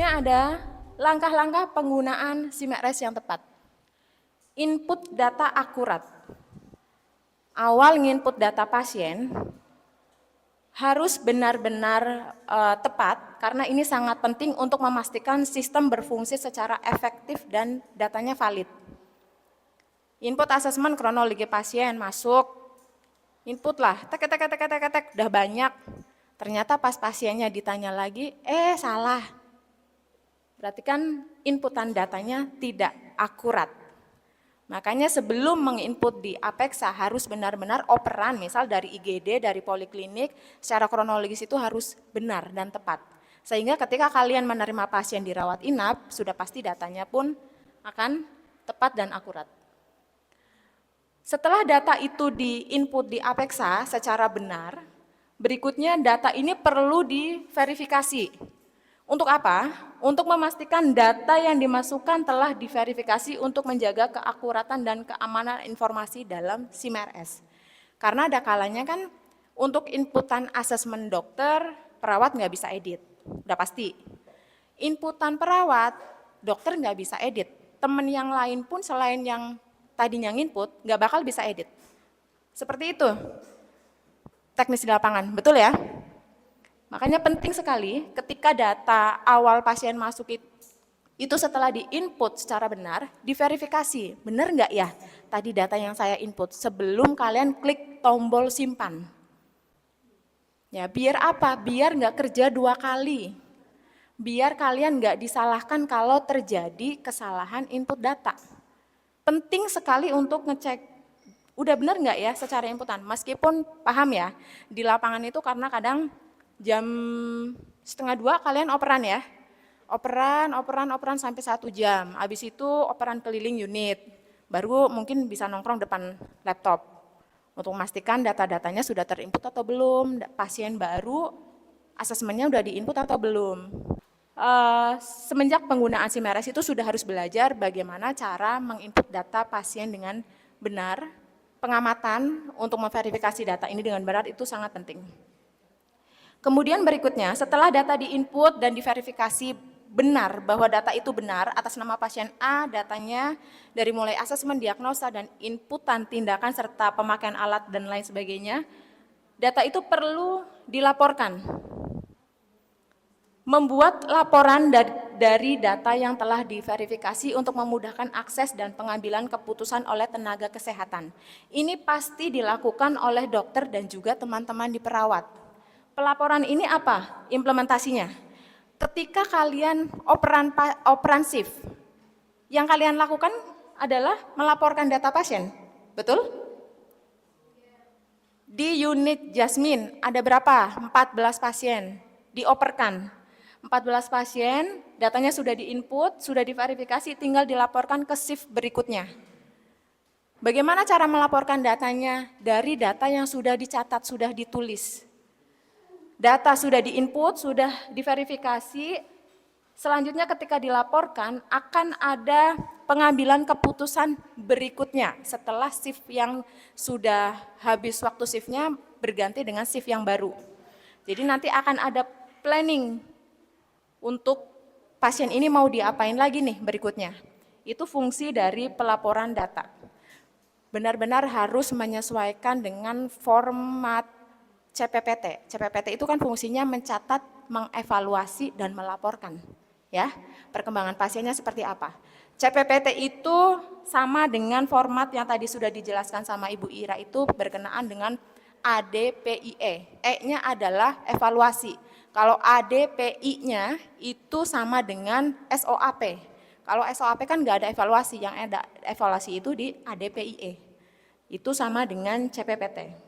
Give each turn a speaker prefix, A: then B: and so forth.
A: Berikutnya ada langkah-langkah penggunaan SIMRS yang tepat. Input data akurat. Awal nginput data pasien harus benar-benar tepat karena ini sangat penting untuk memastikan sistem berfungsi secara efektif dan datanya valid. Input asesmen kronologi pasien masuk, input lah, tek, udah banyak. Ternyata pas pasiennya ditanya lagi, salah. Berarti kan inputan datanya tidak akurat. Makanya sebelum menginput di Apexa harus benar-benar operan, misal dari IGD, dari poliklinik, secara kronologis itu harus benar dan tepat. Sehingga ketika kalian menerima pasien dirawat inap, sudah pasti datanya pun akan tepat dan akurat. Setelah data itu diinput di Apexa secara benar, berikutnya data ini perlu diverifikasi. Untuk apa? Untuk memastikan data yang dimasukkan telah diverifikasi untuk menjaga keakuratan dan keamanan informasi dalam SIMRS. Karena ada kalanya kan untuk inputan asesmen dokter, perawat nggak bisa edit, udah pasti. Inputan perawat, dokter nggak bisa edit. Temen yang lain pun selain yang tadinya nginput, nggak bakal bisa edit. Seperti itu, teknis di lapangan, betul ya? Makanya penting sekali ketika data awal pasien masuk itu setelah diinput secara benar, diverifikasi, benar nggak ya tadi data yang saya input sebelum kalian klik tombol simpan. Ya biar apa? Biar nggak kerja 2 kali. Biar kalian nggak disalahkan kalau terjadi kesalahan input data. Penting sekali untuk ngecek, udah benar nggak ya secara inputan, meskipun paham ya, di lapangan itu karena kadang jam 1:30 kalian operan ya, operan sampai 1 jam, habis itu operan keliling unit, baru mungkin bisa nongkrong depan laptop, untuk memastikan data-datanya sudah terinput atau belum, pasien baru asesmennya udah diinput atau belum. Semenjak penggunaan SIMRS itu sudah harus belajar bagaimana cara menginput data pasien dengan benar, pengamatan untuk memverifikasi data ini dengan benar itu sangat penting. Kemudian berikutnya, setelah data diinput dan diverifikasi benar bahwa data itu benar atas nama pasien A, datanya dari mulai asesmen, diagnosa, dan inputan tindakan serta pemakaian alat dan lain sebagainya, data itu perlu dilaporkan. Membuat laporan dari data yang telah diverifikasi untuk memudahkan akses dan pengambilan keputusan oleh tenaga kesehatan. Ini pasti dilakukan oleh dokter dan juga teman-teman di perawat. Pelaporan ini apa? Implementasinya. Ketika kalian operan shift, yang kalian lakukan adalah melaporkan data pasien, betul? Di unit Jasmine ada berapa? 14 pasien dioperkan. 14 pasien, datanya sudah diinput, sudah diverifikasi, tinggal dilaporkan ke shift berikutnya. Bagaimana cara melaporkan datanya? Dari data yang sudah dicatat, sudah ditulis. Data sudah diinput, sudah diverifikasi, selanjutnya ketika dilaporkan akan ada pengambilan keputusan berikutnya setelah shift yang sudah habis waktu shiftnya berganti dengan shift yang baru. Jadi nanti akan ada planning untuk pasien ini mau diapain lagi nih berikutnya. Itu fungsi dari pelaporan data. Benar-benar harus menyesuaikan dengan format CPPT. CPPT itu kan fungsinya mencatat, mengevaluasi, dan melaporkan. Ya, perkembangan pasiennya seperti apa. CPPT itu sama dengan format yang tadi sudah dijelaskan sama Ibu Ira itu berkenaan dengan ADPIE. E-nya adalah evaluasi. Kalau ADPI-nya itu sama dengan SOAP. Kalau SOAP kan nggak ada evaluasi, yang ada evaluasi itu di ADPIE. Itu sama dengan CPPT.